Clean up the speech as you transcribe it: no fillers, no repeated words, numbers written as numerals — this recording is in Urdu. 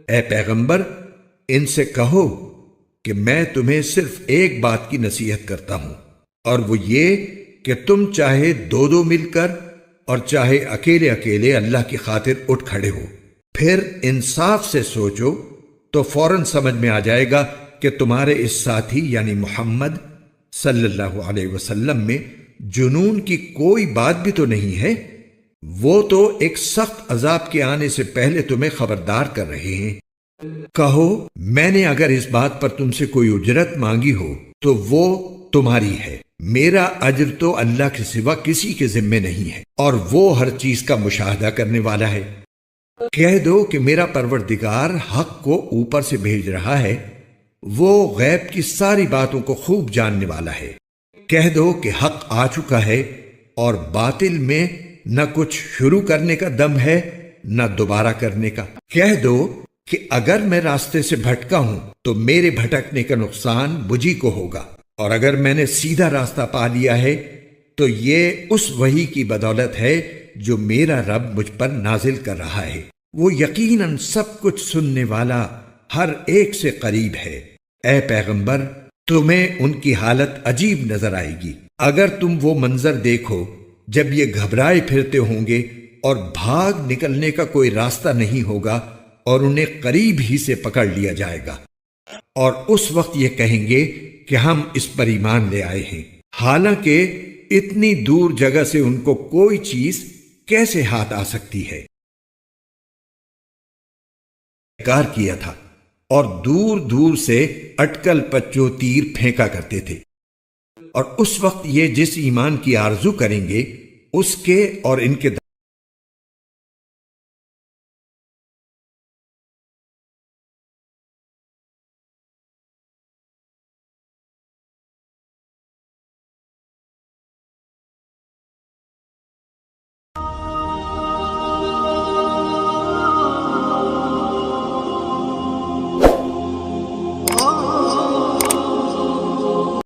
اے پیغمبر، ان سے کہو کہ میں تمہیں صرف ایک بات کی نصیحت کرتا ہوں، اور وہ یہ کہ تم چاہے دو دو مل کر اور چاہے اکیلے اکیلے اللہ کی خاطر اٹھ کھڑے ہو، پھر انصاف سے سوچو تو فوراً سمجھ میں آ جائے گا کہ تمہارے اس ساتھی یعنی محمد صلی اللہ علیہ وسلم میں جنون کی کوئی بات بھی تو نہیں ہے۔ وہ تو ایک سخت عذاب کے آنے سے پہلے تمہیں خبردار کر رہے ہیں۔ کہو میں نے اگر اس بات پر تم سے کوئی اجرت مانگی ہو تو وہ تمہاری ہے، میرا اجر تو اللہ کے سوا کسی کے ذمے نہیں ہے، اور وہ ہر چیز کا مشاہدہ کرنے والا ہے۔ کہہ دو کہ میرا پروردگار حق کو اوپر سے بھیج رہا ہے، وہ غیب کی ساری باتوں کو خوب جاننے والا ہے۔ کہہ دو کہ حق آ چکا ہے اور باطل میں نہ کچھ شروع کرنے کا دم ہے نہ دوبارہ کرنے کا۔ کہہ دو کہ اگر میں راستے سے بھٹکا ہوں تو میرے بھٹکنے کا نقصان مجھی کو ہوگا، اور اگر میں نے سیدھا راستہ پا لیا ہے تو یہ اس وحی کی بدولت ہے جو میرا رب مجھ پر نازل کر رہا ہے۔ وہ یقیناً سب کچھ سننے والا ہر ایک سے قریب ہے۔ اے پیغمبر، تمہیں ان کی حالت عجیب نظر آئے گی اگر تم وہ منظر دیکھو جب یہ گھبرائے پھرتے ہوں گے اور بھاگ نکلنے کا کوئی راستہ نہیں ہوگا، اور انہیں قریب ہی سے پکڑ لیا جائے گا، اور اس وقت یہ کہیں گے کہ ہم اس پر ایمان لے آئے ہیں، حالانکہ اتنی دور جگہ سے ان کو کوئی چیز کیسے ہاتھ آ سکتی ہے۔ انکار کیا تھا اور دور دور سے اٹکل پچو تیر پھینکا کرتے تھے، اور اس وقت یہ جس ایمان کی آرزو کریں گے اس کے اور ان کے